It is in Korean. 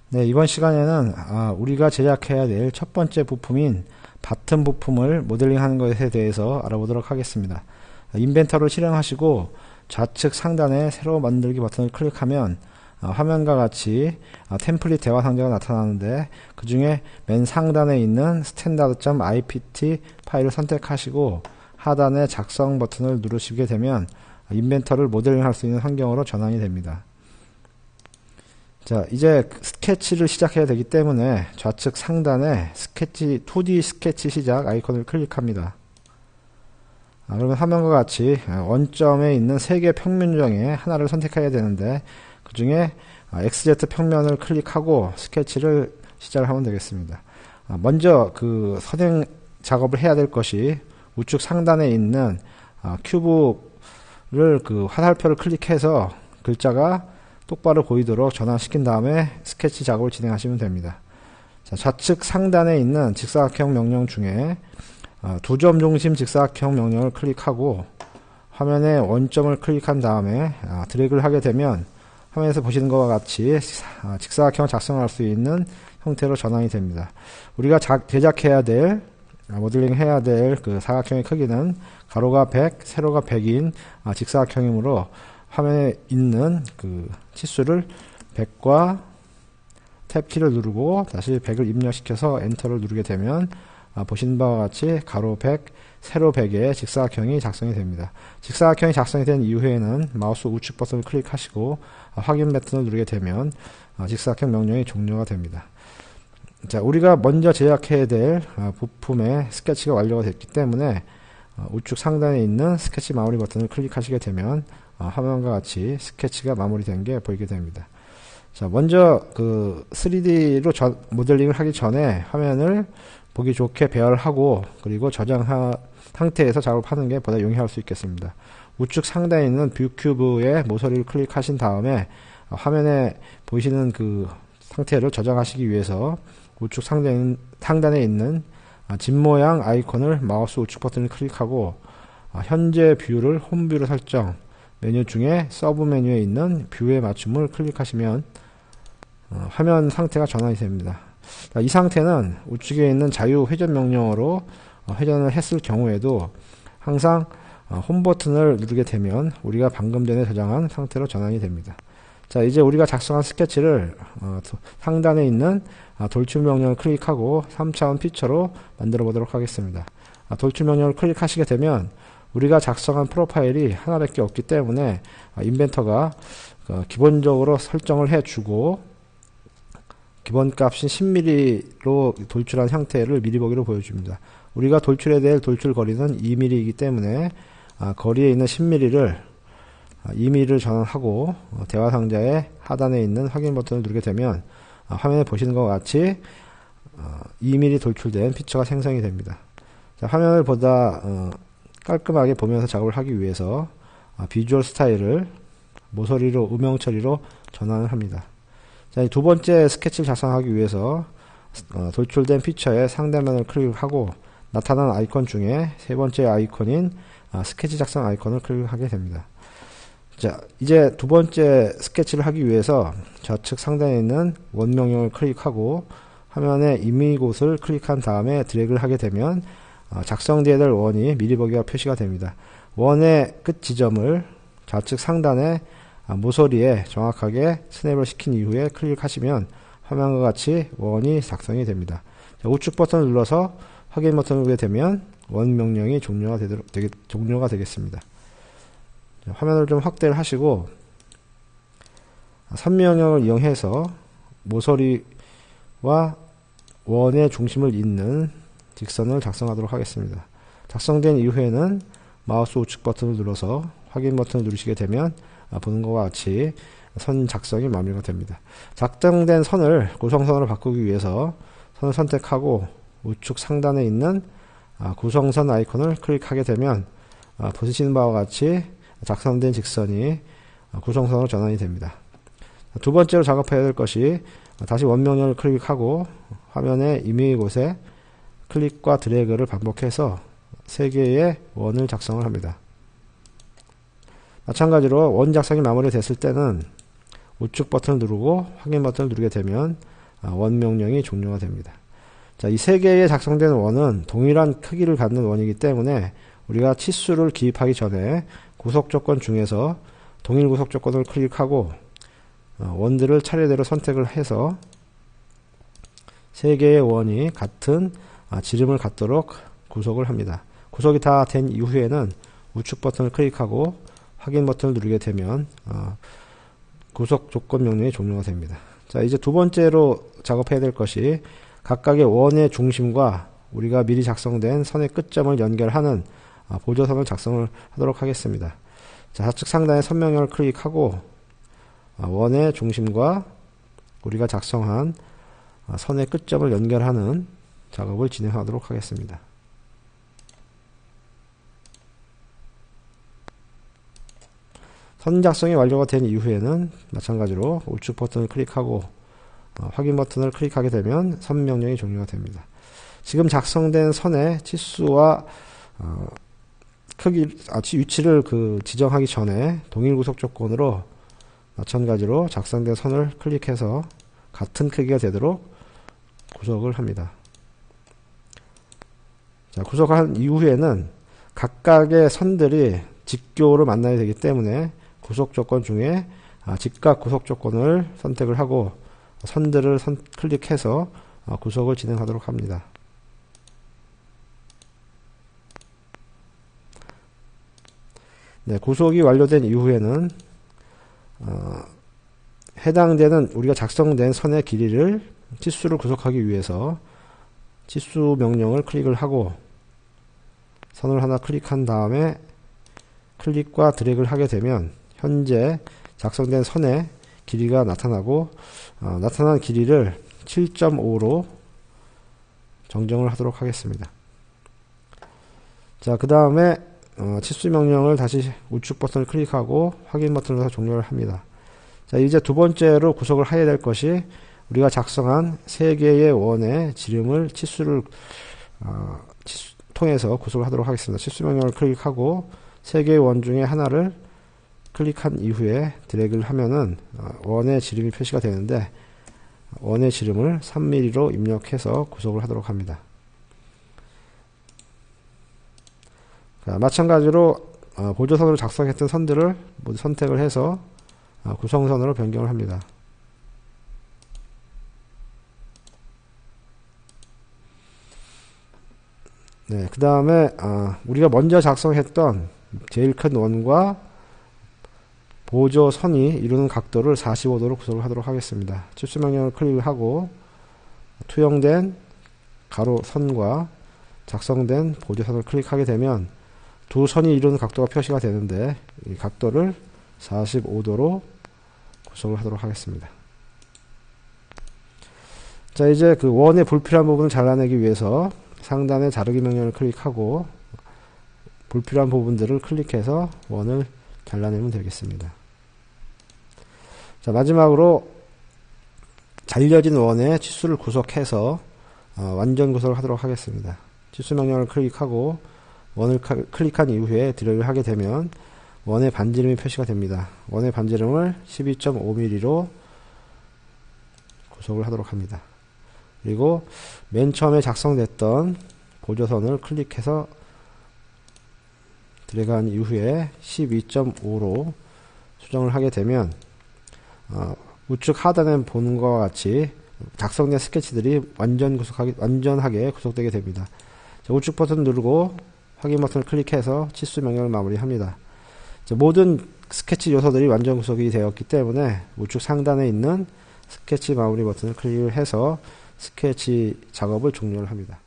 네, 이번 시간에는 우리가 제작해야 될 첫 번째 부품인 바튼 부품을 모델링하는 것에 대해서 알아보도록 하겠습니다. 인벤터를 실행하시고 좌측 상단에 새로 만들기 버튼을 클릭하면 화면과 같이 템플릿 대화 상자가 나타나는데, 그 중에 맨 상단에 있는 standard.ipt 파일을 선택하시고 하단의 작성 버튼을 누르시게 되면 인벤터를 모델링할 수 있는 환경으로 전환이 됩니다. 자, 이제 스케치를 시작해야 되기 때문에 좌측 상단에 스케치 2D 스케치 시작 아이콘을 클릭합니다. 그러면 화면과 같이 원점에 있는 3개 평면 중에 하나를 선택해야 되는데, 그 중에 XZ 평면을 클릭하고 스케치를 시작을 하면 되겠습니다. 먼저 그 선행 작업을 해야 될 것이 우측 상단에 있는 큐브를 그 화살표를 클릭해서 글자가 똑바로 보이도록 전환시킨 다음에 스케치 작업을 진행하시면 됩니다. 자, 좌측 상단에 있는 직사각형 명령 중에 두 점 중심 직사각형 명령을 클릭하고 화면에 원점을 클릭한 다음에 드래그를 하게 되면 화면에서 보시는 것과 같이 직사각형을 작성할 수 있는 형태로 전환이 됩니다. 우리가 제작해야 될 모델링 해야 될 그 사각형의 크기는 가로가 100, 세로가 100인 직사각형이므로 화면에 있는 그 치수를 100과 탭키를 누르고 다시 100을 입력시켜서 엔터를 누르게 되면 보시는 바와 같이 가로 100, 세로 100의 직사각형이 작성이 됩니다. 직사각형이 작성이 된 이후에는 마우스 우측 버튼을 클릭하시고 확인 버튼을 누르게 되면 직사각형 명령이 종료가 됩니다. 자, 우리가 먼저 제작해야 될 부품의 스케치가 완료가 됐기 때문에 우측 상단에 있는 스케치 마무리 버튼을 클릭하시게 되면 화면과 같이 스케치가 마무리된 게 보이게 됩니다. 자, 먼저 그 3D로 모델링을 하기 전에 화면을 보기 좋게 배열하고 그리고 저장 상태에서 작업하는 게 보다 용이할 수 있겠습니다. 우측 상단에 있는 뷰 큐브의 모서리를 클릭하신 다음에 화면에 보이시는 그 상태를 저장하시기 위해서 우측 상단에 있는 집 모양 아이콘을 마우스 우측 버튼을 클릭하고 현재 뷰를 홈뷰로 설정, 메뉴 중에 서브 메뉴에 있는 뷰의 맞춤을 클릭하시면 화면 상태가 전환이 됩니다. 이 상태는 우측에 있는 자유 회전 명령어로 회전을 했을 경우에도 항상 홈 버튼을 누르게 되면 우리가 방금 전에 저장한 상태로 전환이 됩니다. 자, 이제 우리가 작성한 스케치를 상단에 있는 돌출 명령을 클릭하고 3차원 피처로 만들어 보도록 하겠습니다. 돌출 명령을 클릭하시게 되면 우리가 작성한 프로파일이 하나밖에 없기 때문에 인벤터가 기본적으로 설정을 해주고 기본값인 10mm로 돌출한 형태를 미리 보기로 보여줍니다. 우리가 돌출해야 될 돌출 거리는 2mm이기 때문에 거리에 있는 10mm를 2mm를 전환하고 대화 상자의 하단에 있는 확인 버튼을 누르게 되면 화면에 보시는 것과 같이 2mm 돌출된 피처가 생성이 됩니다. 자, 화면을 보다 깔끔하게 보면서 작업을 하기 위해서 비주얼 스타일을 모서리로 음영 처리로 전환을 합니다. 자, 이 두 번째 스케치를 작성하기 위해서 돌출된 피처의 상단면을 클릭하고 나타난 아이콘 중에 세 번째 아이콘인 스케치 작성 아이콘을 클릭하게 됩니다. 자, 이제 두 번째 스케치를 하기 위해서 좌측 상단에 있는 원 명령을 클릭하고 화면에 이미 곳을 클릭한 다음에 드래그를 하게 되면 작성되어야 될 원이 미리 보기가 표시가 됩니다. 원의 끝 지점을 좌측 상단에 모서리에 정확하게 스냅을 시킨 이후에 클릭하시면 화면과 같이 원이 작성이 됩니다. 자, 우측 버튼을 눌러서 확인 버튼을 누르게 되면 원 명령이 종료가 되겠습니다. 자, 화면을 좀 확대를 하시고 선 명령을 이용해서 모서리와 원의 중심을 잇는 직선을 작성하도록 하겠습니다. 작성된 이후에는 마우스 우측 버튼을 눌러서 확인 버튼을 누르시게 되면 보는 것과 같이 선 작성이 마무리가 됩니다. 작성된 선을 구성선으로 바꾸기 위해서 선을 선택하고 우측 상단에 있는 구성선 아이콘을 클릭하게 되면 보시는 바와 같이 작성된 직선이 구성선으로 전환이 됩니다. 두 번째로 작업해야 될 것이 다시 원 명령을 클릭하고 화면의 임의 곳에 클릭과 드래그를 반복해서 3개의 원을 작성을 합니다. 마찬가지로 원 작성이 마무리됐을 때는 우측 버튼을 누르고 확인 버튼을 누르게 되면 원 명령이 종료가 됩니다. 자, 이 세 개의 작성된 원은 동일한 크기를 갖는 원이기 때문에 우리가 치수를 기입하기 전에 구속 조건 중에서 동일 구속 조건을 클릭하고 원들을 차례대로 선택을 해서 세 개의 원이 같은 지름을 갖도록 구속을 합니다. 구속이 다 된 이후에는 우측 버튼을 클릭하고 확인 버튼을 누르게 되면 구속 조건 명령이 종료가 됩니다. 자, 이제 두 번째로 작업해야 될 것이 각각의 원의 중심과 우리가 미리 작성된 선의 끝점을 연결하는 보조선을 작성을 하도록 하겠습니다. 자, 좌측 상단의 선 명령을 클릭하고 원의 중심과 우리가 작성한 선의 끝점을 연결하는 작업을 진행하도록 하겠습니다. 선 작성이 완료가 된 이후에는 마찬가지로 우측 버튼을 클릭하고 확인 버튼을 클릭하게 되면 선 명령이 종료가 됩니다. 지금 작성된 선의 치수와 크기, 위치를 지정하기 전에 동일 구속 조건으로 마찬가지로 작성된 선을 클릭해서 같은 크기가 되도록 구속을 합니다. 자, 구속한 이후에는 각각의 선들이 직교를 만나야 되기 때문에 구속 조건 중에 직각 구속 조건을 선택을 하고 선들을 클릭해서 구속을 진행하도록 합니다. 네, 구속이 완료된 이후에는 해당되는 우리가 작성된 선의 길이를 치수를 구속하기 위해서 치수 명령을 클릭을 하고 선을 하나 클릭한 다음에 클릭과 드래그를 하게 되면 현재 작성된 선의 길이가 나타나고 나타난 길이를 7.5로 정정을 하도록 하겠습니다. 자, 그 다음에 치수 명령을 다시 우측 버튼을 클릭하고 확인 버튼을 눌러서 종료를 합니다. 자, 이제 두 번째로 구속을 해야 될 것이 우리가 작성한 세 개의 원의 지름을 치수를 통해서 구속을 하도록 하겠습니다. 치수 명령을 클릭하고 세 개의 원 중에 하나를 클릭한 이후에 드래그를 하면은 원의 지름이 표시가 되는데 원의 지름을 3mm로 입력해서 구속을 하도록 합니다. 자, 마찬가지로 보조선으로 작성했던 선들을 모두 선택을 해서 구성선으로 변경을 합니다. 네, 그 다음에 우리가 먼저 작성했던 제일 큰 원과 보조선이 이루는 각도를 45도로 구속을 하도록 하겠습니다. 치수 명령을 클릭하고 투영된 가로선과 작성된 보조선을 클릭하게 되면 두 선이 이루는 각도가 표시가 되는데 이 각도를 45도로 구속을 하도록 하겠습니다. 자, 이제 그 원의 불필요한 부분을 잘라내기 위해서 상단의 자르기 명령을 클릭하고 불필요한 부분들을 클릭해서 원을 잘라내면 되겠습니다. 자, 마지막으로 잘려진 원의 치수를 구속해서 완전 구속을 하도록 하겠습니다. 치수 명령을 클릭하고 원을 클릭한 이후에 드래그를 하게 되면 원의 반지름이 표시가 됩니다. 원의 반지름을 12.5mm로 구속을 하도록 합니다. 그리고 맨 처음에 작성됐던 보조선을 클릭해서 드래그한 이후에 12.5로 수정을 하게 되면 우측 하단에 보는 것과 같이 작성된 스케치들이 완전하게 구속되게 됩니다. 자, 우측 버튼 누르고 확인 버튼을 클릭해서 치수 명령을 마무리합니다. 자, 모든 스케치 요소들이 완전 구속이 되었기 때문에 우측 상단에 있는 스케치 마무리 버튼을 클릭을 해서 스케치 작업을 종료를 합니다.